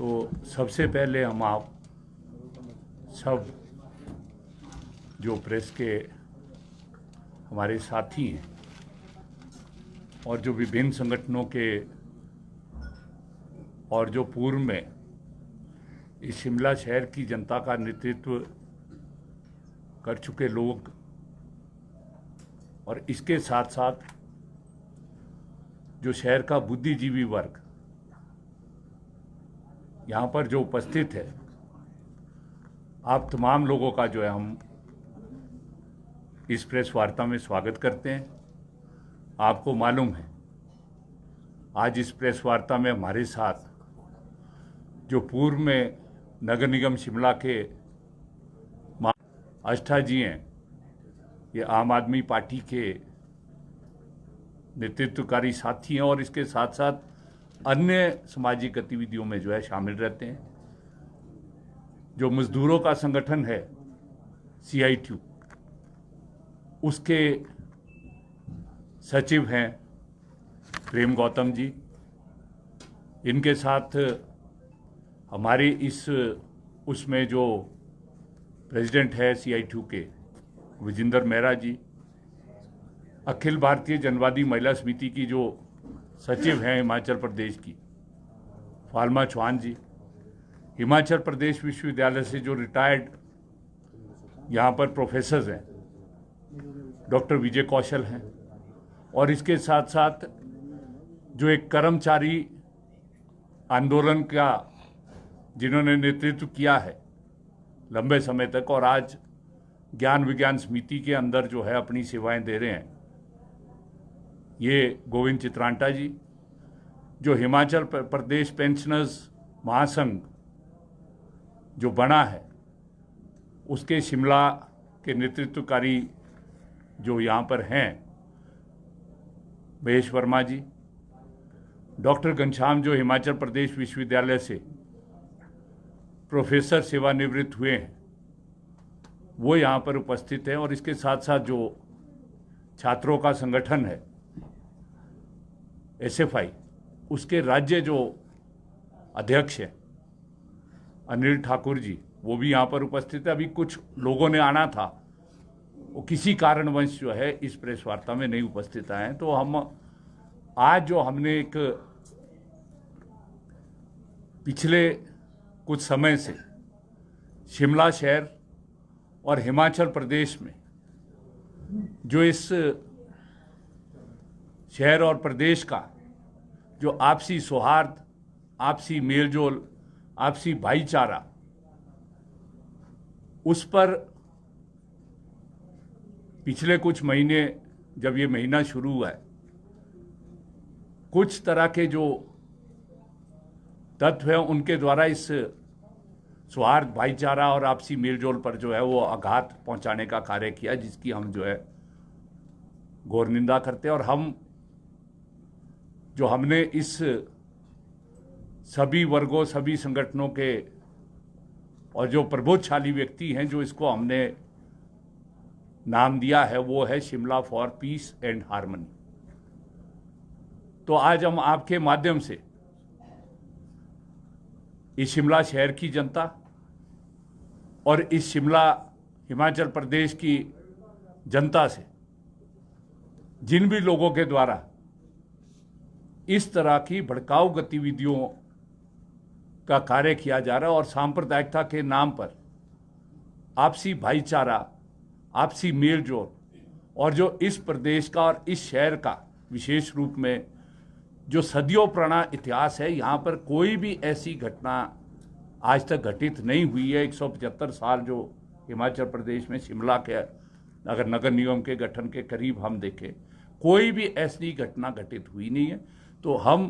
तो सबसे पहले हम आप सब जो प्रेस के हमारे साथी हैं और जो विभिन्न संगठनों के और जो पूर्व में इस शिमला शहर की जनता का नेतृत्व कर चुके लोग और इसके साथ साथ जो शहर का बुद्धिजीवी वर्ग यहाँ पर जो उपस्थित है, आप तमाम लोगों का जो है हम इस प्रेस वार्ता में स्वागत करते हैं। आपको मालूम है आज इस प्रेस वार्ता में हमारे साथ जो पूर्व में नगर निगम शिमला के आष्ठा जी हैं, ये आम आदमी पार्टी के नेतृत्वकारी साथी हैं और इसके साथ साथ अन्य सामाजिक गतिविधियों में जो है शामिल रहते हैं। जो मजदूरों का संगठन है CITU, उसके सचिव हैं प्रेम गौतम जी। इनके साथ हमारी इस उसमें जो प्रेसिडेंट है CITU के विजेंद्र मेहरा जी, अखिल भारतीय जनवादी महिला समिति की जो सचिव हैं हिमाचल प्रदेश की फालमा चौहान जी, हिमाचल प्रदेश विश्वविद्यालय से जो रिटायर्ड यहाँ पर प्रोफेसर हैं डॉक्टर विजय कौशल हैं, और इसके साथ साथ जो एक कर्मचारी आंदोलन का जिन्होंने नेतृत्व किया है लंबे समय तक और आज ज्ञान विज्ञान समिति के अंदर जो है अपनी सेवाएं दे रहे हैं, ये गोविंद चित्रांटा जी, जो हिमाचल प्रदेश पेंशनर्स महासंघ जो बना है उसके शिमला के नेतृत्वकारी जो यहाँ पर हैं महेश वर्मा जी, डॉक्टर घनश्याम जो हिमाचल प्रदेश विश्वविद्यालय से प्रोफेसर सेवानिवृत्त हुए हैं वो यहाँ पर उपस्थित हैं, और इसके साथ साथ जो छात्रों का संगठन है SFI, उसके राज्य जो अध्यक्ष हैं अनिल ठाकुर जी, वो भी यहाँ पर उपस्थित है। अभी कुछ लोगों ने आना था, वो किसी कारणवश जो है इस प्रेस वार्ता में नहीं उपस्थित आए हैं। तो हम आज जो हमने एक पिछले कुछ समय से शिमला शहर और हिमाचल प्रदेश में जो इस शहर और प्रदेश का जो आपसी सौहार्द, आपसी मेलजोल, आपसी भाईचारा, उस पर पिछले कुछ महीने जब ये महीना शुरू हुआ है, कुछ तरह के जो तत्व हैं उनके द्वारा इस सौहार्द, भाईचारा और आपसी मेलजोल पर जो है वो आघात पहुंचाने का कार्य किया, जिसकी हम जो है घोर निंदा करते हैं। और हम जो हमने इस सभी वर्गों, सभी संगठनों के और जो प्रबोधशाली व्यक्ति हैं जो इसको हमने नाम दिया है वो है Shimla for piece and harmony. तो आज हम आपके माध्यम से इस शिमला शहर की जनता और इस शिमला हिमाचल प्रदेश की जनता से जिन भी लोगों के द्वारा इस तरह की भड़काऊ गतिविधियों का कार्य किया जा रहा है और सांप्रदायिकता के नाम पर आपसी भाईचारा, आपसी मेलजोल और जो इस प्रदेश का और इस शहर का विशेष रूप में जो सदियों पुराना इतिहास है, यहाँ पर कोई भी ऐसी घटना आज तक घटित नहीं हुई है। 175 साल जो हिमाचल प्रदेश में शिमला के अगर नगर निगम के गठन के करीब हम देखें, कोई भी ऐसी घटना घटित हुई नहीं है। तो हम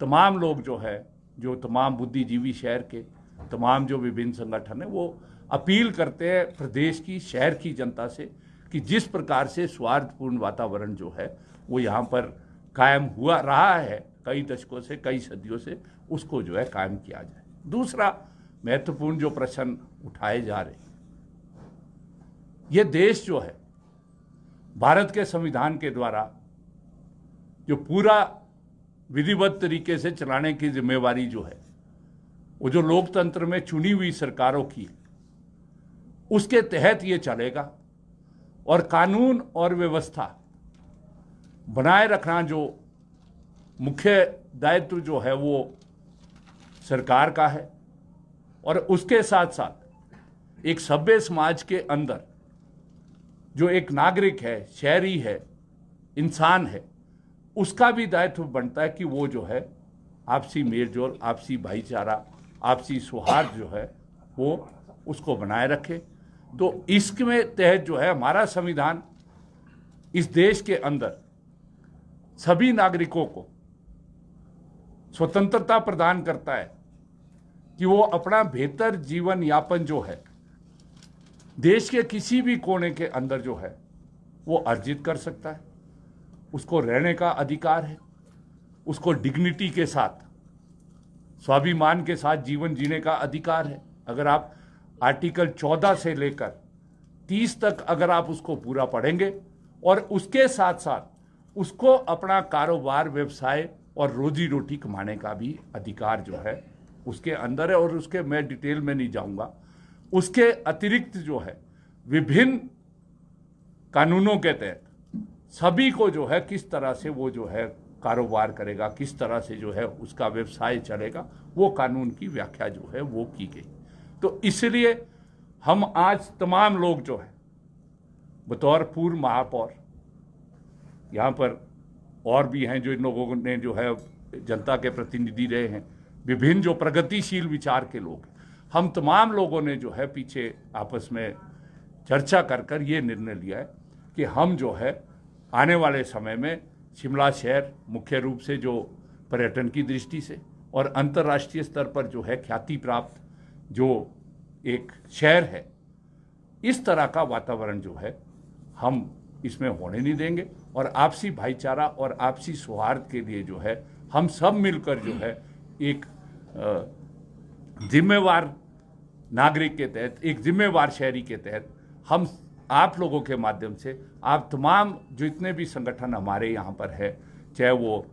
तमाम लोग जो है, जो तमाम बुद्धिजीवी शहर के तमाम जो विभिन्न संगठन है, वो अपील करते हैं प्रदेश की, शहर की जनता से कि जिस प्रकार से सौहार्दपूर्ण वातावरण जो है वो यहाँ पर कायम हुआ रहा है कई दशकों से, कई सदियों से, उसको जो है कायम किया जाए। दूसरा महत्वपूर्ण जो प्रश्न उठाए जा रहे हैं, ये देश जो है भारत के संविधान के द्वारा जो पूरा विधिवत तरीके से चलाने की जिम्मेवारी जो है वो जो लोकतंत्र में चुनी हुई सरकारों की, उसके तहत ये चलेगा। और कानून और व्यवस्था बनाए रखना जो मुख्य दायित्व जो है वो सरकार का है। और उसके साथ साथ एक सभ्य समाज के अंदर जो एक नागरिक है, शहरी है, इंसान है, उसका भी दायित्व बनता है कि वो जो है आपसी मेलजोल, आपसी भाईचारा, आपसी सौहार्द जो है वो उसको बनाए रखे। तो इसके तहत जो है हमारा संविधान इस देश के अंदर सभी नागरिकों को स्वतंत्रता प्रदान करता है कि वो अपना बेहतर जीवन यापन जो है देश के किसी भी कोने के अंदर जो है वो अर्जित कर सकता है। उसको रहने का अधिकार है, उसको डिग्निटी के साथ, स्वाभिमान के साथ जीवन जीने का अधिकार है। अगर आप आर्टिकल 14 से लेकर 30 तक अगर आप उसको पूरा पढ़ेंगे और उसके साथ साथ उसको अपना कारोबार, व्यवसाय और रोजी रोटी कमाने का भी अधिकार जो है उसके अंदर है। और उसके मैं डिटेल में नहीं जाऊंगा। उसके अतिरिक्त जो है विभिन्न कानूनों के तहत सभी को जो है किस तरह से वो जो है कारोबार करेगा, किस तरह से जो है उसका व्यवसाय चलेगा, वो कानून की व्याख्या जो है वो की गई। तो इसलिए हम आज तमाम लोग जो है बतौर पूर्व महापौर, यहाँ पर और भी हैं जो इन लोगों ने जो है जनता के प्रतिनिधि रहे हैं, विभिन्न जो प्रगतिशील विचार के लोग, हम तमाम लोगों ने जो है पीछे आपस में चर्चा कर ये निर्णय लिया है कि हम जो है आने वाले समय में शिमला शहर मुख्य रूप से जो पर्यटन की दृष्टि से और अंतर्राष्ट्रीय स्तर पर जो है ख्याति प्राप्त जो एक शहर है, इस तरह का वातावरण जो है हम इसमें होने नहीं देंगे। और आपसी भाईचारा और आपसी सौहार्द के लिए जो है हम सब मिलकर जो है एक जिम्मेवार नागरिक के तहत, एक जिम्मेवार शहरी के तहत हम आप लोगों के माध्यम से, आप तमाम जो इतने भी संगठन हमारे यहाँ पर है, चाहे वो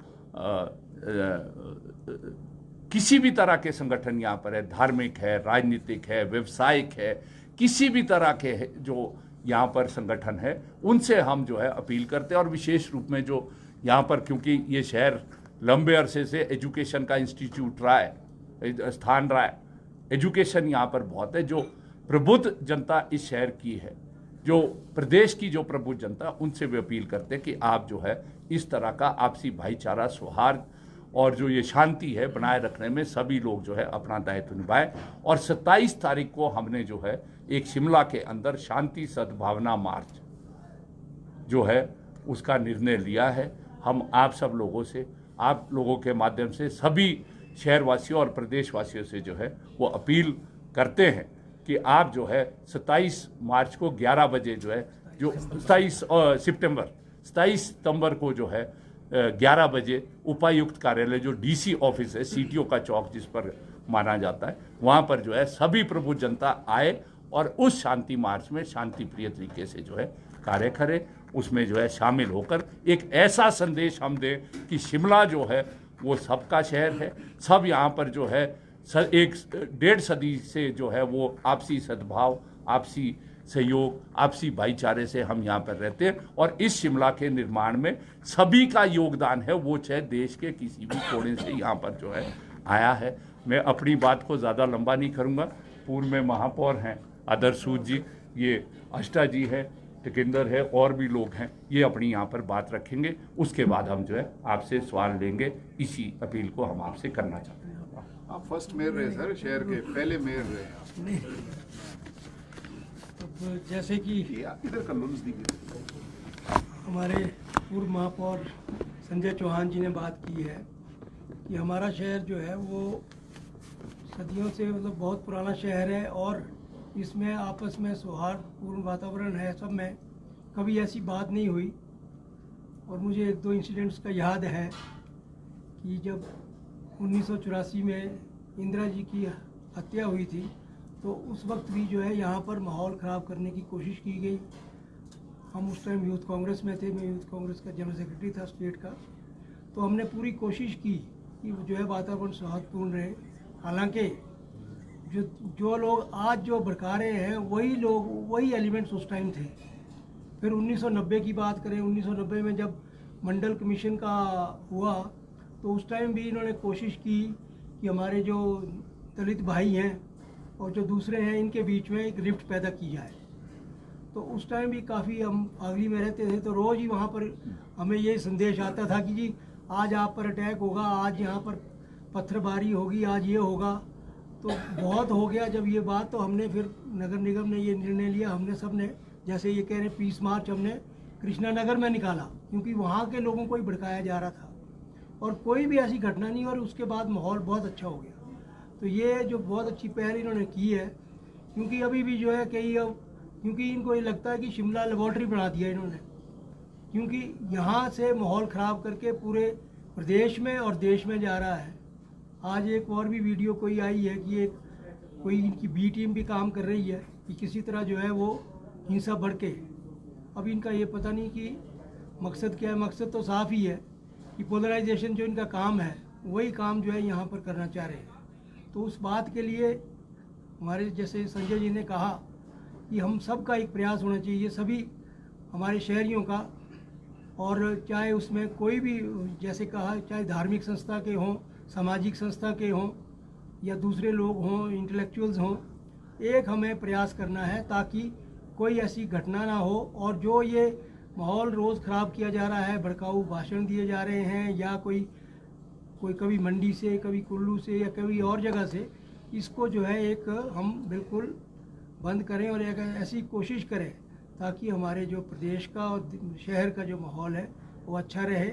किसी भी तरह के संगठन यहाँ पर है, धार्मिक है, राजनीतिक है, व्यवसायिक है, किसी भी तरह के जो यहाँ पर संगठन है, उनसे हम जो है अपील करते हैं। और विशेष रूप में जो यहाँ पर, क्योंकि ये शहर लंबे अरसे से एजुकेशन का इंस्टीट्यूट रहा है, स्थान रहा है, एजुकेशन यहाँ पर बहुत है, जो प्रबुद्ध जनता इस शहर की है, जो प्रदेश की जो प्रबुद्ध जनता, उनसे भी अपील करते हैं कि आप जो है इस तरह का आपसी भाईचारा, सौहार्द और जो ये शांति है बनाए रखने में सभी लोग जो है अपना दायित्व निभाएं। और 27 तारीख को हमने जो है एक शिमला के अंदर शांति सद्भावना मार्च जो है उसका निर्णय लिया है। हम आप सब लोगों से, आप लोगों के माध्यम से सभी शहरवासियों और प्रदेशवासियों से जो है वो अपील करते हैं कि आप जो है 27 मार्च को 11 बजे जो है, जो 27 सितंबर को जो है 11 बजे उपायुक्त कार्यालय, जो डीसी ऑफिस है, सीटीओ का चौक जिस पर माना जाता है, वहाँ पर जो है सभी प्रबुद्ध जनता आए और उस शांति मार्च में शांति प्रिय तरीके से जो है कार्य करे, उसमें जो है शामिल होकर एक ऐसा संदेश हम दें कि शिमला जो है वो सबका शहर है। सब यहाँ पर जो है एक 1.5 सदी से जो है वो आपसी सद्भाव, आपसी सहयोग, आपसी भाईचारे से हम यहाँ पर रहते हैं। और इस शिमला के निर्माण में सभी का योगदान है, वो चाहे देश के किसी भी कोने से यहाँ पर जो है आया है। मैं अपनी बात को ज़्यादा लंबा नहीं करूँगा। पूर्व में महापौर हैं आदर्श सूद जी, ये आष्टा जी है, टिकिंदर है, और भी लोग हैं, ये अपनी यहाँ पर बात रखेंगे। उसके बाद हम जो है आपसे सवाल लेंगे। इसी अपील को हम आपसे करना चाहते हैं। आप फर्स्ट मेयर रहे सर, शहर के पहले मेयर रहे आप। नहीं, अब जैसे कि इधर का लुंस दीजिए। हमारे पूर्व महापौर संजय चौहान जी ने बात की है कि हमारा शहर जो है वो सदियों से, मतलब बहुत पुराना शहर है और इसमें आपस में सौहार्दपूर्ण वातावरण है। सब में कभी ऐसी बात नहीं हुई। और मुझे 1-2 इंसिडेंट्स का याद है कि जब 1984 में इंदिरा जी की हत्या हुई थी, तो उस वक्त भी जो है यहाँ पर माहौल ख़राब करने की कोशिश की गई। हम उस टाइम यूथ कांग्रेस में थे, मैं यूथ कांग्रेस का जनरल सेक्रेटरी था स्टेट का। तो हमने पूरी कोशिश की कि जो है वातावरण सौहार्दपूर्ण रहे। हालांकि जो लोग आज जो भड़का रहे हैं वही लोग, वही एलिमेंट्स उस टाइम थे। फिर 1990 की बात करें, 1990 में जब मंडल कमीशन का हुआ तो उस टाइम भी इन्होंने कोशिश की कि हमारे जो दलित भाई हैं और जो दूसरे हैं इनके बीच में एक रिफ्ट पैदा की जाए। तो उस टाइम भी काफ़ी हम फागली में रहते थे, तो रोज़ ही वहाँ पर हमें ये संदेश आता था कि जी आज आप पर अटैक होगा, आज यहाँ पर पत्थरबारी होगी, आज ये होगा। तो बहुत हो गया जब ये बात, तो हमने फिर नगर निगम ने ये निर्णय लिया, हमने सब ने जैसे ये कह रहे पीस मार्च हमने कृष्णा नगर में निकाला, क्योंकि वहाँ के लोगों को ही भड़काया जा रहा था और कोई भी ऐसी घटना नहीं, और उसके बाद माहौल बहुत अच्छा हो गया। तो ये जो बहुत अच्छी पहल इन्होंने की है, क्योंकि अभी भी जो है कई, क्योंकि इनको ये लगता है कि शिमला लेबॉर्ट्री बना दिया इन्होंने, क्योंकि यहाँ से माहौल ख़राब करके पूरे प्रदेश में और देश में जा रहा है। आज एक और भी वीडियो कोई आई है कि एक कोई इनकी बी टीम भी काम कर रही है कि किसी तरह जो है वो हिंसा भड़के। अब इनका ये पता नहीं कि मकसद क्या है। मकसद तो साफ़ ही है कि पोलराइजेशन जो इनका काम है वही काम जो है यहाँ पर करना चाह रहे हैं। तो उस बात के लिए हमारे जैसे संजय जी ने कहा कि हम सब का एक प्रयास होना चाहिए, सभी हमारे शहरियों का, और चाहे उसमें कोई भी, जैसे कहा, चाहे धार्मिक संस्था के हों, सामाजिक संस्था के हों या दूसरे लोग हों, इंटेलेक्चुअल्स हों, एक हमें प्रयास करना है ताकि कोई ऐसी घटना ना हो। और जो ये माहौल रोज़ ख़राब किया जा रहा है, भड़काऊ भाषण दिए जा रहे हैं या कोई कभी मंडी से, कभी कुल्लू से या कभी और जगह से, इसको जो है एक हम बिल्कुल बंद करें और एक ऐसी कोशिश करें ताकि हमारे जो प्रदेश का और शहर का जो माहौल है वो अच्छा रहे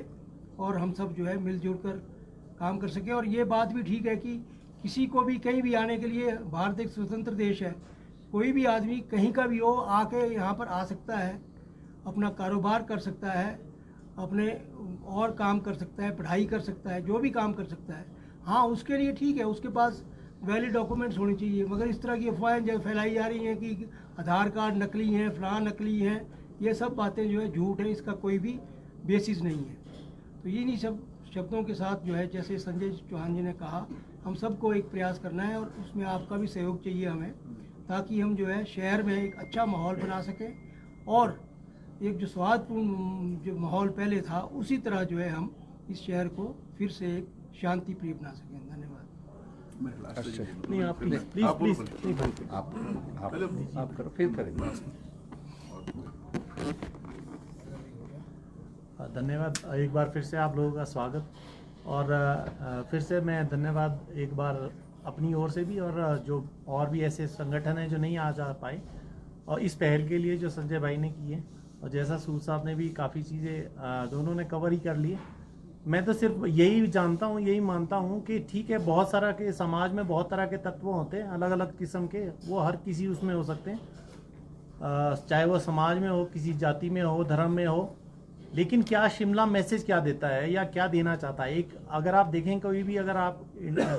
और हम सब जो है मिलजुल कर काम कर सकें। और ये बात भी ठीक है कि किसी को भी कहीं भी आने के लिए, भारत एक स्वतंत्र देश है, कोई भी आदमी कहीं का भी हो आके यहाँ पर आ सकता है, अपना कारोबार कर सकता है, अपने और काम कर सकता है, पढ़ाई कर सकता है, जो भी काम कर सकता है। हाँ, उसके लिए ठीक है, उसके पास वैलिड डॉक्यूमेंट्स होने चाहिए। मगर इस तरह की अफवाहें जो फैलाई जा रही हैं कि आधार कार्ड नकली हैं, फलां नकली हैं, ये सब बातें जो है झूठ है, इसका कोई भी बेसिस नहीं है। तो इन्हीं सब शब्दों के साथ जो है, जैसे संजय चौहान जी ने कहा, हम सबको एक प्रयास करना है और उसमें आपका भी सहयोग चाहिए हमें, ताकि हम जो है शहर में एक अच्छा माहौल बना सकें और एक जो सौहार्दपूर्ण जो माहौल पहले था उसी तरह जो है हम इस शहर को फिर से एक शांति प्रिय बना सकें। धन्यवाद। अच्छा, नहीं आप प्लीज आप प्लीज बोलो, प्लीज नहीं भाई आप करो, फिर करेंगे। धन्यवाद एक बार फिर से आप लोगों का स्वागत। और फिर से मैं धन्यवाद एक बार अपनी ओर से भी, और जो और भी ऐसे संगठन हैं जो नहीं आ जा पाए, और इस पहल के लिए जो संजय भाई ने की है, और जैसा सूद साहब ने भी काफ़ी चीज़ें दोनों ने कवर ही कर लिए। मैं तो सिर्फ यही जानता हूँ, यही मानता हूँ कि ठीक है, बहुत सारा के समाज में बहुत तरह के तत्व होते हैं, अलग अलग किस्म के, वो हर किसी उसमें हो सकते हैं, चाहे वो समाज में हो, किसी जाति में हो, धर्म में हो। लेकिन क्या शिमला मैसेज क्या देता है या क्या देना चाहता है? एक अगर आप देखें, कोई भी अगर आप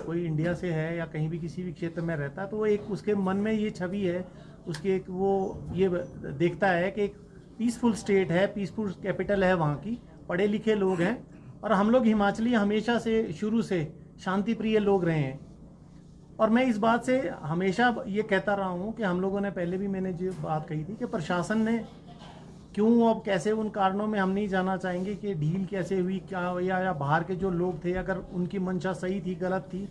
कोई इंडिया से है या कहीं भी किसी भी क्षेत्र में रहता है, तो वो एक उसके मन में ये छवि है, उसकी एक वो ये देखता है कि एक पीसफुल स्टेट है, पीसफुल कैपिटल है वहाँ की, पढ़े लिखे लोग हैं, और हम लोग हिमाचली हमेशा से शुरू से शांति प्रिय लोग रहे हैं। और मैं इस बात से हमेशा ये कहता रहा हूँ कि हम लोगों ने पहले भी मैंने जो बात कही थी कि प्रशासन ने क्यों, अब कैसे, उन कारणों में हम नहीं जाना चाहेंगे कि ढील कैसे हुई, क्या या बाहर के जो लोग थे, अगर उनकी मंशा सही थी गलत थी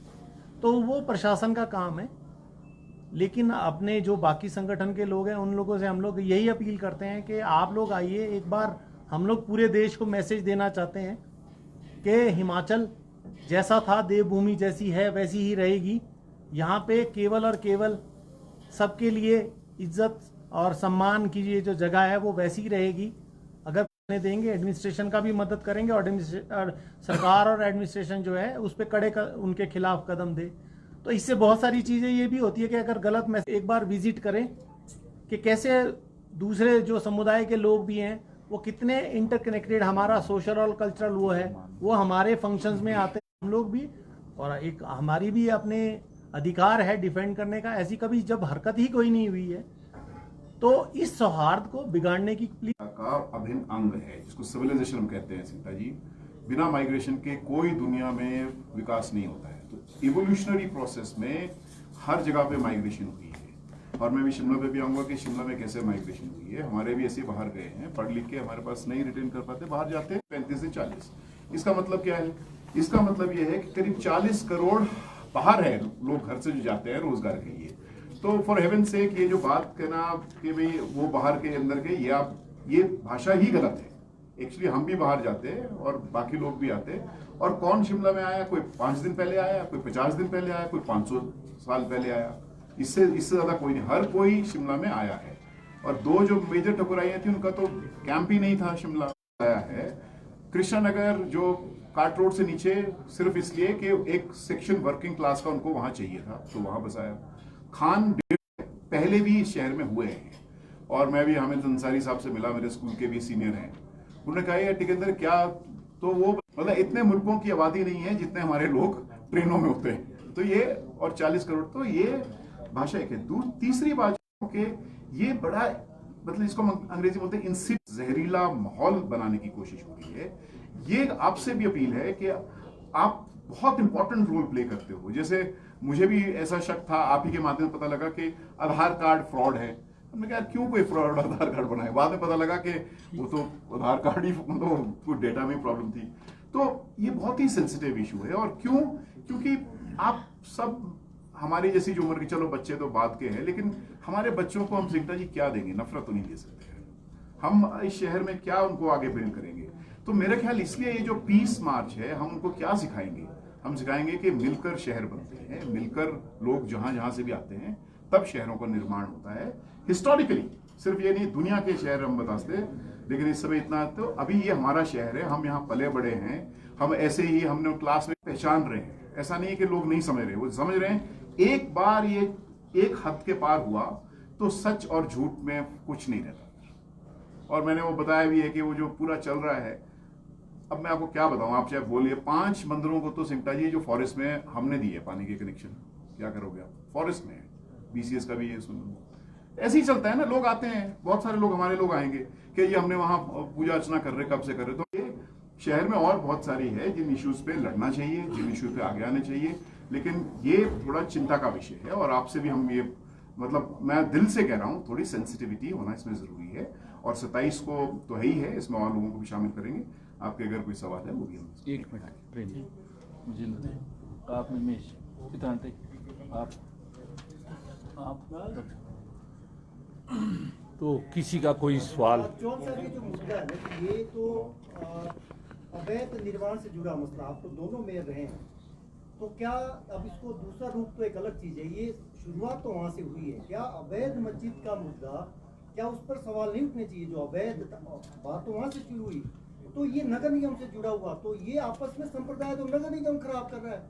तो वो प्रशासन का काम है। लेकिन अपने जो बाकी संगठन के लोग हैं, उन लोगों से हम लोग यही अपील करते हैं कि आप लोग आइए, एक बार हम लोग पूरे देश को मैसेज देना चाहते हैं कि हिमाचल जैसा था, देवभूमि जैसी है वैसी ही रहेगी। यहाँ पे केवल और केवल सबके लिए इज्जत और सम्मान की ये जो जगह है वो वैसी ही रहेगी। अगर देंगे, एडमिनिस्ट्रेशन का भी मदद करेंगे, और सरकार और एडमिनिस्ट्रेशन जो है उस पर उनके खिलाफ कदम दे। तो इससे बहुत सारी चीज़ें ये भी होती है कि अगर गलत मैसेज, एक बार विजिट करें कि कैसे दूसरे जो समुदाय के लोग भी हैं वो कितने इंटरकनेक्टेड, हमारा सोशल और कल्चरल वो है, वो हमारे फंक्शंस में आते हैं हम लोग भी, और एक हमारी भी अपने अधिकार है डिफेंड करने का। ऐसी कभी जब हरकत ही कोई नहीं हुई है, तो इस सौहार्द को बिगाड़ने की का अभिन्न अंग है, जिसको सिविलाइजेशन हम कहते हैं। सीता जी, बिना माइग्रेशन के कोई दुनिया में विकास नहीं होता है। तो इवोल्यूशनरी प्रोसेस में हर जगह पे माइग्रेशन हुई है। और मैं भी शिमला पे भी आऊँगा कि शिमला में कैसे माइग्रेशन हुई है। हमारे भी ऐसे बाहर गए हैं, पढ़ लिख के हमारे पास नहीं रिटर्न कर पाते, बाहर जाते हैं 35 से 40। इसका मतलब क्या है? इसका मतलब ये है कि करीब 40 करोड़ बाहर है लोग घर से जो जाते हैं रोजगार के लिए। तो फॉर हेवन सेक ये जो बात कहना कि भाई वो बाहर के अंदर के, ये भाषा ही गलत है। एक्चुअली हम भी बाहर जाते हैं और बाकी लोग भी आते हैं। और कौन शिमला में आया? कोई 5 दिन पहले आया, कोई 50 दिन पहले आया, कोई 500 साल पहले आया। इससे ज्यादा कोई नहीं, हर कोई शिमला में आया है। और 2 जो मेजर ठकुराइयां थी उनका तो कैंप ही नहीं था, शिमला आया है। कृष्णा नगर जो काट रोड से नीचे सिर्फ इसलिए कि एक सेक्शन वर्किंग क्लास का उनको वहां चाहिए था, तो वहां बसाया। खान पहले भी इस शहर में हुए हैं। और मैं भी हामिद अंसारी साहब से मिला, मेरे स्कूल के भी सीनियर हैं। उन्होंने कहा यार टिकंदर क्या, तो वो मतलब इतने मुल्कों की आबादी नहीं है जितने हमारे लोग ट्रेनों में होते हैं। तो ये और 40 करोड़, तो ये भाषा एक है। तीसरी बात कि ये बड़ा मतलब इसको अंग्रेजी बोलते हैं इंसिट, जहरीला माहौल बनाने की कोशिश हो रही है। ये आपसे भी अपील है कि आप बहुत इंपॉर्टेंट रोल प्ले करते हो। जैसे मुझे भी ऐसा शक था, आप ही के माध्यम से पता लगा कि आधार कार्ड फ्रॉड है। हमने कहा क्यों कोई फ्रॉड आधार कार्ड बनाए? बाद में पता लगा कि वो तो आधार कार्ड ही, मतलब कुछ डेटा में प्रॉब्लम थी। तो ये बहुत ही सेंसिटिव इशू है। और क्यों? क्योंकि आप सब हमारी जैसी जो उम्र के, चलो बच्चे तो बाद के हैं, लेकिन हमारे बच्चों को हम सिंगटा जी क्या देंगे? नफरत तो नहीं दे सकते। हम इस शहर में क्या उनको आगे बिल्ड करेंगे? तो मेरा ख्याल इसलिए ये जो पीस मार्च है, हम उनको क्या सिखाएंगे? हम सिखाएंगे कि मिलकर शहर बनते हैं, मिलकर लोग जहां जहां से भी आते हैं, तब शहरों का निर्माण होता है। हिस्टोरिकली सिर्फ ये नहीं, दुनिया के शहर हम बताते, लेकिन इस समय इतना, तो अभी ये हमारा शहर है, हम यहाँ पले बड़े हैं, हम ऐसे ही हमने क्लास में पहचान रहे हैं। ऐसा नहीं है कि लोग नहीं समझ रहे, वो समझ रहे हैं। एक बार ये एक हद के पार हुआ तो सच और झूठ में कुछ नहीं रहता। और मैंने वो बताया भी है कि वो जो पूरा चल रहा है, अब मैं आपको क्या बताऊं, आप चाहे बोलिए। 5 मंदिरों को तो सिंगटा जी जो फॉरेस्ट में हमने दिए पानी के कनेक्शन, क्या करोगे आप? फॉरेस्ट में BCS का भी ये सुन लो। ऐसे ही चलता है ना, लोग आते हैं, बहुत सारे लोग हमारे लोग आएंगे कि ये हमने वहां पूजा अर्चना कर रहे, कब से कर रहे। तो ये शहर में और बहुत सारी है जिन इश्यूज पे लड़ना चाहिए, जिन इश्यूज पे आगे आने चाहिए, लेकिन ये थोड़ा चिंता का विषय है। और आपसे भी हम ये, मतलब मैं दिल से कह रहा हूँ, थोड़ी सेंसिटिविटी होना इसमें जरूरी है। और 27 को तो है ही है, इसमें और लोगों को भी शामिल करेंगे। आपके अगर कोई सवाल है वो भी हम। 1 मिनट प्रेम जी, मुझे आप निमेश पितांते आप तो किसी का कोई सवाल? चौहान साहब, ये जो मुद्दा है ना, ये तो अवैध निर्माण से जुड़ा मसला, आप तो दोनों मेयर रहे हैं, तो क्या अब इसको दूसरा रूप तो एक अलग चीज है, ये शुरुआत तो वहां से हुई है। क्या अवैध मस्जिद का मुद्दा, क्या उस पर सवाल नहीं उठने चाहिए? जो अवैध बात तो वहां से शुरू हुई, तो ये नगर निगम से जुड़ा हुआ, तो ये आपस में संप्रदाय तो नगर निगम खराब कर रहा है।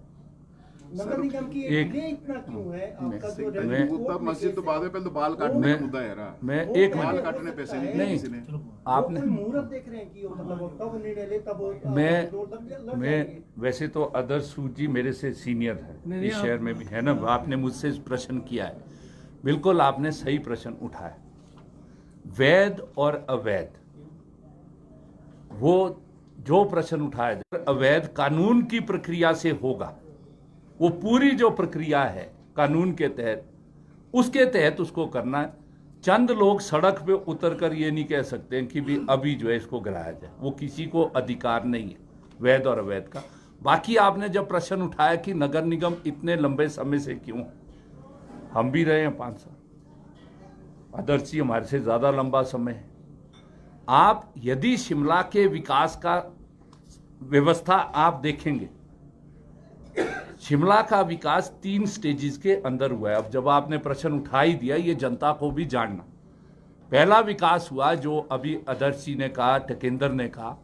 नगर निगम की डिले इतना क्यों है? आपका जो मुद्दा मस्जिद तो बाद में, पहले तो बाल काटने का मुद्दा है रहा। मैं एक बाल मिनट, काटने पैसे नहीं दिए नहीं, किसी ने। आपने, मुहूर्त देख रहे हैं कि मतलब तब निर्णय ले, तब मैं वैसे तो अदर सूद जी मेरे से सीनियर है, इस शहर में भी है ना। आपने मुझसे प्रश्न किया है, बिल्कुल आपने सही प्रश्न उठाया। वैध और अवैध, वो जो प्रश्न उठाया, अवैध कानून की प्रक्रिया से होगा, वो पूरी जो प्रक्रिया है कानून के तहत, उसके तहत उसको करना है। चंद लोग सड़क पे उतरकर ये नहीं कह सकते हैं कि भी अभी जो है इसको गिराया जाए, वो किसी को अधिकार नहीं है वैध और अवैध का। बाकी आपने जब प्रश्न उठाया कि नगर निगम इतने लंबे समय से क्यों, हम भी रहे हैं 5 साल, आदर्श जी हमारे से ज्यादा लंबा समय है। आप यदि शिमला के विकास का व्यवस्था आप देखेंगे, शिमला का विकास 3 स्टेजेस के अंदर हुआ है। अब जब आपने प्रश्न उठा ही दिया, ये जनता को भी जानना। पहला विकास हुआ जो अभी आदर्श जी ने कहा, टिकेंद्र ने कहा,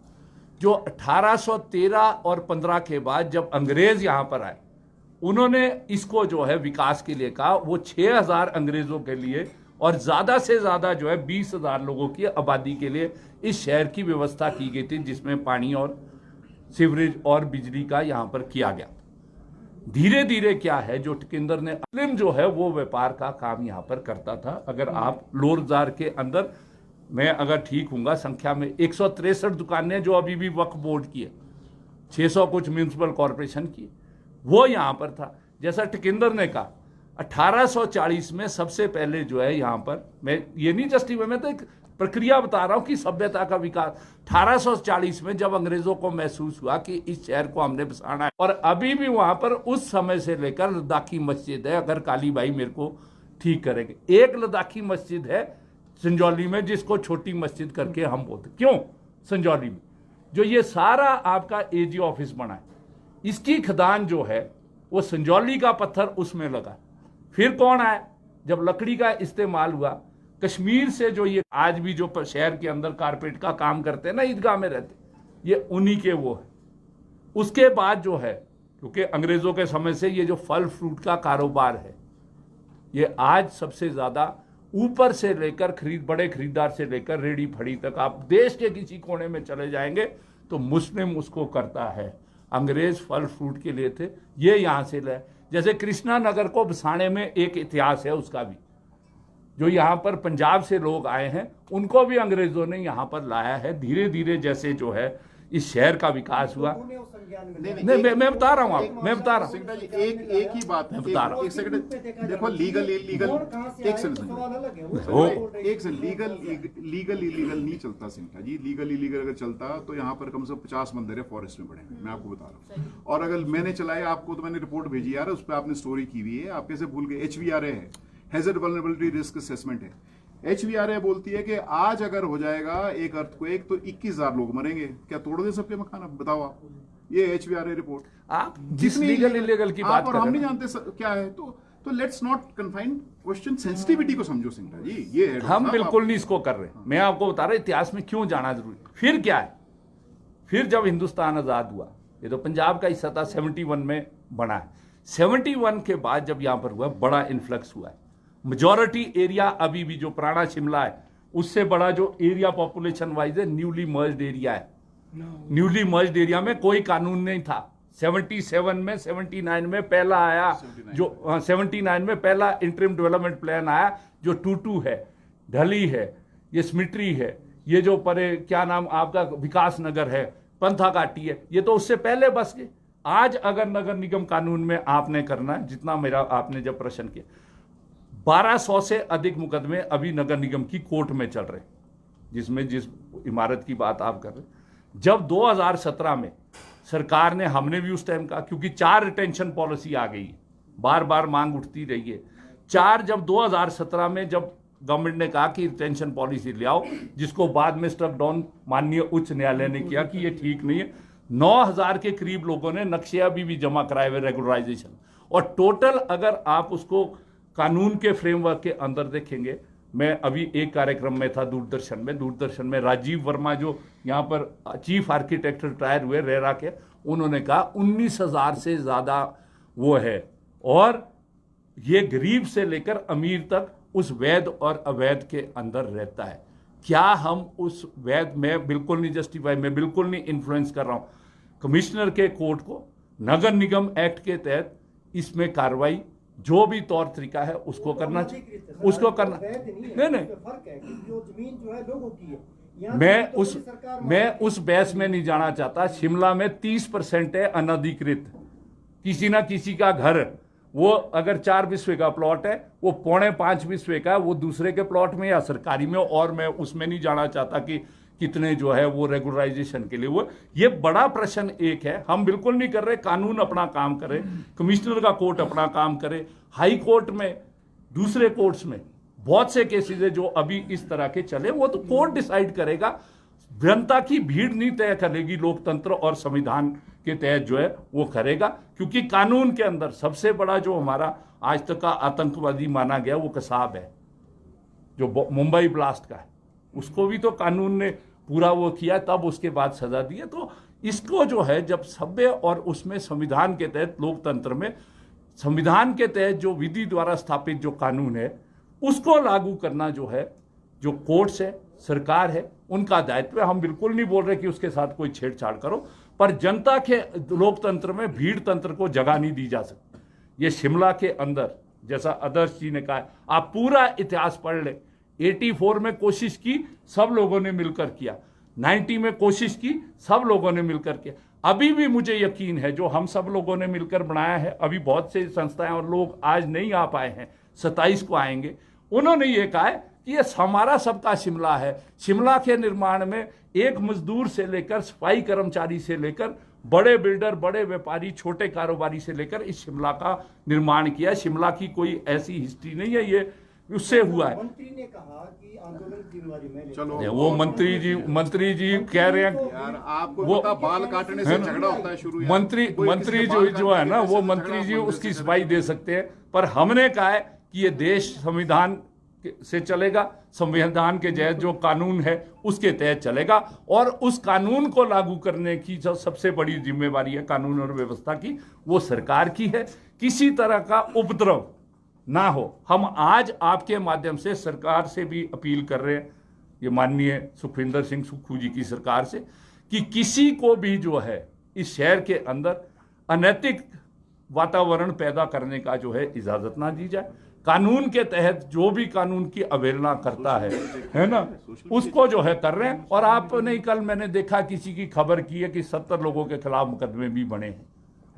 जो 1813 और 15 के बाद जब अंग्रेज यहां पर आए, उन्होंने इसको जो है विकास के लिए कहा। वो 6000 अंग्रेजों के लिए और ज्यादा से ज्यादा जो है 20,000 लोगों की आबादी के लिए इस शहर की व्यवस्था की गई थी, जिसमें पानी और सीवरेज और बिजली का यहां पर किया गया। धीरे धीरे क्या है, जो टिकेंद्र ने मुस्लिम जो है वो व्यापार का काम यहां पर करता था। अगर आप लोरजार के अंदर, मैं अगर ठीक हूंगा संख्या में, 163 दुकानें जो अभी भी वक्फ बोर्ड की है, 600 कुछ म्यूनिसिपल कॉरपोरेशन की, वो यहां पर था। जैसा टिकेंद्र ने कहा 1840 में सबसे पहले जो है यहाँ पर, मैं ये नहीं जस्टिफाई, मैं तो एक प्रक्रिया बता रहा हूं कि सभ्यता का विकास 1840 में जब अंग्रेजों को महसूस हुआ कि इस शहर को हमने बसाना है, और अभी भी वहां पर उस समय से लेकर लद्दाखी मस्जिद है, अगर काली भाई मेरे को ठीक करेंगे, एक लद्दाखी मस्जिद है संजौली में जिसको छोटी मस्जिद करके हम बोलते। क्यों संजौली में? जो ये सारा आपका एजी ऑफिस बना है, इसकी खदान जो है वो संजौली का पत्थर उसमें लगा। फिर कौन आया? जब लकड़ी का इस्तेमाल हुआ कश्मीर से, जो ये आज भी जो शहर के अंदर कारपेट का काम करते हैं ना, ईदगाह में रहते, ये उन्हीं के वो है। उसके बाद जो है, क्योंकि अंग्रेजों के समय से ये जो फल फ्रूट का कारोबार है, ये आज सबसे ज्यादा ऊपर से लेकर बड़े खरीदार से लेकर रेडी फड़ी तक, आप देश के किसी कोने में चले जाएंगे तो मुस्लिम उसको करता है। अंग्रेज फल फ्रूट के लिए थे, ये यहां से ले। जैसे कृष्णा नगर को बसाने में एक इतिहास है उसका भी, जो यहाँ पर पंजाब से लोग आए हैं उनको भी अंग्रेजों ने यहाँ पर लाया है। धीरे धीरे जैसे जो है इस शहर का विकास हुआ। नहीं, मैं बता रहा हूँ आपको, मैं बता रहा हूँ। सिंगटा जी, एक ही बात है, एक सेकंड देखो, लीगल एक सेकंड लीगल इलीगल नहीं चलता सिंगटा जी। लीगल इलीगल अगर चलता तो यहाँ पर कम से कम 50 मंदिर है फॉरेस्ट में पड़े हैं, मैं आपको बता रहा हूँ। और अगर मैंने चलाया आपको, तो मैंने रिपोर्ट भेजी यार, उस पर आपने स्टोरी की हुई है, आप कैसे भूल गए? HVRA है, हैजर्ड वल्नरेबिलिटी रिस्क असेसमेंट है। HVRA बोलती है कि आज अगर हो जाएगा एक अर्थक्वेक तो 21,000 लोग मरेंगे। क्या तोड़ दे सबके मकान? बताओ आप, ये HVRA रिपोर्ट। आप जिस लीगल इलीगल की बात कर रहे हैं, हम नहीं जानते क्या है, तो let's not confine question, sensitivity को समझो सिंगटा जी। ये है हम बिल्कुल नहीं इसको कर रहे। मैं आपको बता रहा इतिहास में क्यों जाना जरूरी। फिर क्या है, फिर जब हिंदुस्तान आजाद हुआ, ये तो पंजाब का हिस्सा था, 71 में बना है। 71 के बाद जब यहां पर हुआ, बड़ा इन्फ्लक्स हुआ है। मेजॉरिटी एरिया अभी भी जो पुराना शिमला है उससे बड़ा जो एरिया पॉपुलेशन वाइज है, न्यूली मर्ज्ड एरिया है। न्यूली मर्ज्ड एरिया में कोई कानून नहीं था। 77 में 79 में पहला आया, जो 79 में पहला इंटरिम डेवलपमेंट प्लान आया, जो टूटू है, ढली है, ये स्मिट्री है, ये जो परे क्या नाम आपका विकास नगर है, पंथा घाटी है, ये तो उससे पहले बस गए। आज अगर नगर निगम कानून में आपने करना है, जितना मेरा आपने जब प्रश्न किया, 1200 से अधिक मुकदमे अभी नगर निगम की कोर्ट में चल रहे, जिसमें जिस इमारत की बात आप कर रहे। जब 2017 में सरकार ने, हमने भी उस टाइम कहा, क्योंकि 4 रिटेंशन पॉलिसी आ गई, बार बार मांग उठती रही है। 4 जब 2017 में जब गवर्नमेंट ने कहा कि रिटेंशन पॉलिसी ले आओ, जिसको बाद में स्ट्रक डाउन माननीय उच्च न्यायालय ने किया कि ये ठीक नहीं है। 9,000 के करीब लोगों ने नक्शे अभी भी जमा कराए हुए रेगुलराइजेशन, और टोटल अगर आप उसको कानून के फ्रेमवर्क के अंदर देखेंगे। मैं अभी एक कार्यक्रम में था दूरदर्शन में राजीव वर्मा जो यहाँ पर चीफ आर्किटेक्ट रिटायर हुए रेरा के, उन्होंने कहा 19,000 से ज्यादा वो है, और ये गरीब से लेकर अमीर तक उस वैध और अवैध के अंदर रहता है। क्या हम उस वैध में, बिल्कुल नहीं जस्टिफाई, मैं बिल्कुल नहीं इन्फ्लुएंस कर रहा हूं कमिश्नर के कोर्ट को, नगर निगम एक्ट के तहत इसमें कार्रवाई जो भी तौर तरीका है उसको करना चाहिए, उसको करना नहीं। फर्क है कि जो जमीन जो है लोगों की है। मैं उस बहस में नहीं जाना चाहता। शिमला में 30% है अनधिकृत, किसी ना किसी का घर, वो अगर 4 बिस्वे का प्लॉट है, वो 4.25 बिस्वे का, वो दूसरे के प्लॉट में या सरकारी में, और मैं उसमें नहीं जाना चाहता कि कितने जो है वो रेगुलराइजेशन के लिए। वो ये बड़ा प्रश्न एक है, हम बिल्कुल नहीं कर रहे। कानून अपना काम करे, कमिश्नर का कोर्ट अपना काम करे, हाई कोर्ट में, दूसरे कोर्ट्स में बहुत से केसेस है जो अभी इस तरह के चले, वो तो कोर्ट डिसाइड करेगा। जनता की भीड़ नहीं तय करेगी, लोकतंत्र और संविधान के तहत जो है वो करेगा। क्योंकि कानून के अंदर सबसे बड़ा जो हमारा आज तक का आतंकवादी माना गया वो कसाब है, जो मुंबई ब्लास्ट का है, उसको भी तो कानून ने पूरा वो किया, तब उसके बाद सजा दी है। तो इसको जो है जब सभ्य और उसमें संविधान के तहत, लोकतंत्र में संविधान के तहत जो विधि द्वारा स्थापित जो कानून है उसको लागू करना जो है, जो कोर्ट्स है, सरकार है, उनका दायित्व है। हम बिल्कुल नहीं बोल रहे कि उसके साथ कोई छेड़छाड़ करो, पर जनता के लोकतंत्र में भीड़ तंत्र को जगह नहीं दी जा सकती। ये शिमला के अंदर, जैसा आदर्श जी ने कहा, आप पूरा इतिहास पढ़ ले। 84 में कोशिश की, सब लोगों ने मिलकर किया। 90 में कोशिश की, सब लोगों ने मिलकर किया। अभी भी मुझे यकीन है जो हम सब लोगों ने मिलकर बनाया है, अभी बहुत से संस्थाएं और लोग आज नहीं आ पाए हैं, 27 को आएंगे, उन्होंने ये कहा है कि ये हमारा सबका शिमला है। शिमला के निर्माण में एक मजदूर से लेकर सफाई कर्मचारी से लेकर बड़े बिल्डर, बड़े व्यापारी, छोटे कारोबारी से लेकर इस शिमला का निर्माण किया। शिमला की कोई ऐसी हिस्ट्री नहीं है, ये उससे हुआ है। मंत्री ने कहा कि आंदोलन की जिम्मेदारी मैं लेता चलो हूं। वो मंत्री जी कह रहे हैं यार, आपको वो- पता बाल काटने से झगड़ा होता है शुरू यार। मंत्री कोई किसी मंत्री के जो बाल जो है काटने ना, की वो वजह से मंत्री झगड़ा जी मंदिर उसकी से सफाई दे सकते हैं, पर हमने कहा है कि ये देश संविधान से चलेगा, संविधान के तहत जो कानून है उसके तहत चलेगा, और उस कानून को लागू करने की जो सबसे बड़ी जिम्मेवारी है कानून और व्यवस्था की, वो सरकार की है। किसी तरह का उपद्रव ना हो। हम आज आपके माध्यम से सरकार से भी अपील कर रहे हैं, ये माननीय सुखविंदर सिंह सुक्खू जी की सरकार से, कि किसी को भी जो है इस शहर के अंदर अनैतिक वातावरण पैदा करने का जो है इजाजत ना दी जाए। कानून के तहत जो भी कानून की अवहेलना करता है ना, उसको जो है कर रहे हैं। और आपने कल मैंने देखा किसी की खबर की है कि 70 लोगों के खिलाफ मुकदमे भी बने हैं,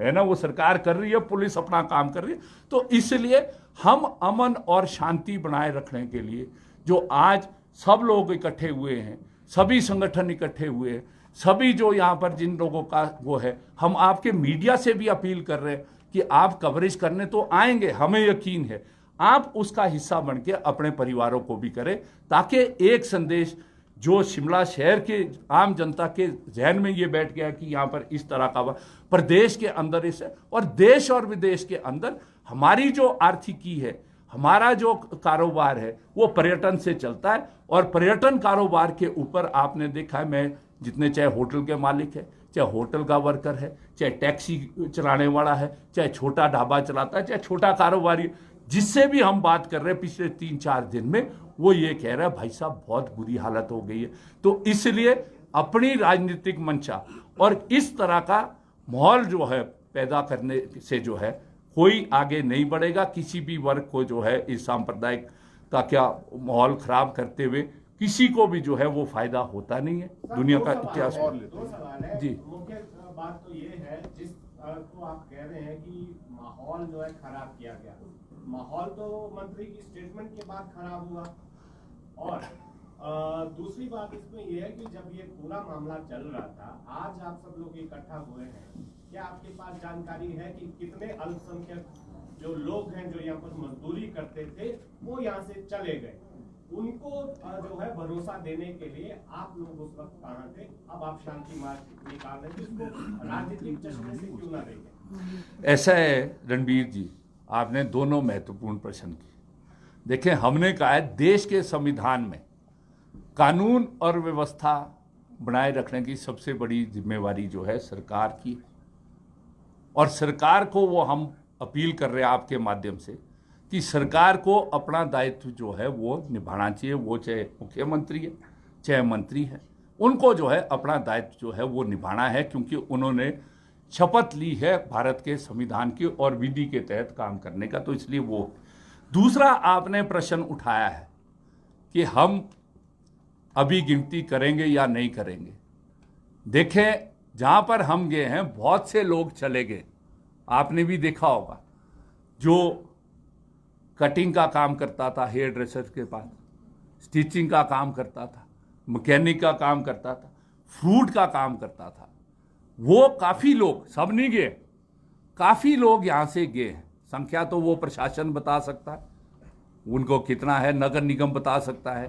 है ना। वो सरकार कर रही है, पुलिस अपना काम कर रही है। तो इसलिए हम अमन और शांति बनाए रखने के लिए जो आज सब लोग इकट्ठे हुए हैं, सभी संगठन इकट्ठे हुए हैं, सभी जो यहाँ पर जिन लोगों का वो है, हम आपके मीडिया से भी अपील कर रहे हैं कि आप कवरेज करने तो आएंगे, हमें यकीन है, आप उसका हिस्सा बन के अपने परिवारों को भी करें, ताकि एक संदेश जो शिमला शहर के आम जनता के जहन में ये बैठ गया कि यहाँ पर इस तरह का प्रदेश के अंदर इस, और देश और विदेश के अंदर हमारी जो आर्थिकी है, हमारा जो कारोबार है, वो पर्यटन से चलता है। और पर्यटन कारोबार के ऊपर आपने देखा है, मैं जितने चाहे होटल के मालिक है, चाहे होटल का वर्कर है, चाहे टैक्सी चलाने वाला है, चाहे छोटा ढाबा चलाता है, चाहे छोटा कारोबारी, जिससे भी हम बात कर रहे हैं पिछले 3-4 दिन में, वो ये कह रहा है भाई साहब बहुत बुरी हालत हो गई है। तो इसलिए अपनी राजनीतिक मंशा और इस तरह का माहौल जो है पैदा करने से जो है कोई आगे नहीं बढ़ेगा। किसी भी वर्ग को जो है इस सांप्रदायिक का क्या माहौल खराब करते हुए किसी को भी जो है वो फायदा होता नहीं है। दुनिया का इतिहास और लेते दो सवाल है। जी। मुख्य बात तो ये है जिस को आप कह रहे हैं कि माहौल जो है खराब किया गया, माहौल तो मंत्री की स्टेटमेंट के बाद खराब हुआ। और दूसरी बात इसमें यह है कि जब ये पूरा मामला चल रहा था, आज आप सब लोग इकट्ठा हुए हैं, क्या आपके पास जानकारी है कि कितने अल्पसंख्यक जो लोग हैं जो यहाँ पर मजदूरी करते थे वो यहाँ से चले गए? उनको जो है भरोसा देने के लिए आप लोग उस वक्त कहाँ थे? अब आप शांति मार्ग निकाल रहे हैं, जिसको राजनीतिक चश्मे से क्यों ना देखें? ऐसा है रणबीर जी, आपने दोनों महत्वपूर्ण प्रश्न किए। देखें, हमने कहा है देश के संविधान में कानून और व्यवस्था बनाए रखने की सबसे बड़ी जिम्मेवारी जो है सरकार की, और सरकार को वो हम अपील कर रहे हैं आपके माध्यम से कि सरकार को अपना दायित्व जो है वो निभाना चाहिए। वो चाहे मुख्यमंत्री है, चाहे मंत्री है, उनको जो है अपना दायित्व जो है वो निभाना है, क्योंकि उन्होंने शपथ ली है भारत के संविधान की और विधि के तहत काम करने का। तो इसलिए वो दूसरा आपने प्रश्न उठाया है कि हम अभी गिनती करेंगे या नहीं करेंगे। देखें, जहां पर हम गए हैं बहुत से लोग चले गए, आपने भी देखा होगा। जो कटिंग का काम करता था हेयर ड्रेसर के पास, स्टिचिंग का काम करता था, मैकेनिक का काम करता था, फ्रूट का काम करता था, वो काफ़ी लोग, सब नहीं गए, काफ़ी लोग यहाँ से गए हैं। संख्या तो वो प्रशासन बता सकता है, उनको कितना है, नगर निगम बता सकता है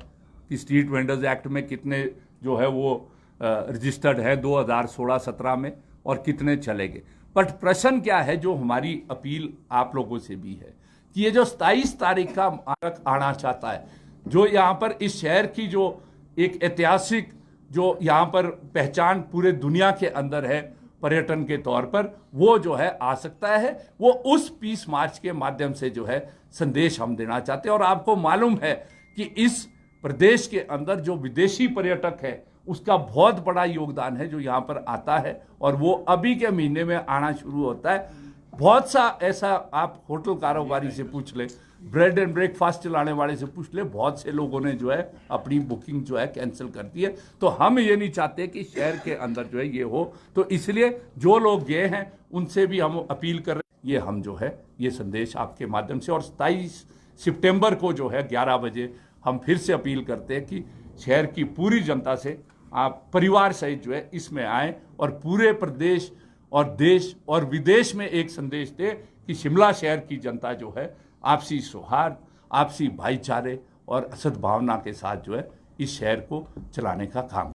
कि स्ट्रीट वेंडर्स एक्ट में कितने जो है वो रजिस्टर्ड है 2016-17 में, और कितने चले गए। बट प्रश्न क्या है, जो हमारी अपील आप लोगों से भी है कि ये जो 27 तारीख का मार्ग आना चाहता है, जो यहाँ पर इस शहर की जो एक ऐतिहासिक जो यहाँ पर पहचान पूरे दुनिया के अंदर है पर्यटन के तौर पर, वो जो है आ सकता है। वो उस पीस मार्च के माध्यम से जो है संदेश हम देना चाहते हैं। और आपको मालूम है कि इस प्रदेश के अंदर जो विदेशी पर्यटक है उसका बहुत बड़ा योगदान है जो यहाँ पर आता है, और वो अभी के महीने में आना शुरू होता है। बहुत सा ऐसा आप होटल कारोबारी से पूछ ले, ब्रेड एंड ब्रेकफास्ट चलाने वाले से पूछ ले, बहुत से लोगों ने जो है अपनी बुकिंग जो है कैंसिल कर दी है। तो हम ये नहीं चाहते कि शहर के अंदर जो है ये हो, तो इसलिए जो लोग गए हैं उनसे भी हम अपील कर रहे हैं। ये हम जो है ये संदेश आपके माध्यम से, और 27 सितंबर को जो है 11 बजे हम फिर से अपील करते हैं कि शहर की पूरी जनता से आप परिवार सहित जो है इसमें आए और पूरे प्रदेश और देश और विदेश में एक संदेश दे कि शिमला शहर की जनता जो है आपसी सौहार्द, आपसी भाईचारे और सद्भावना के साथ जो है इस शहर को चलाने का काम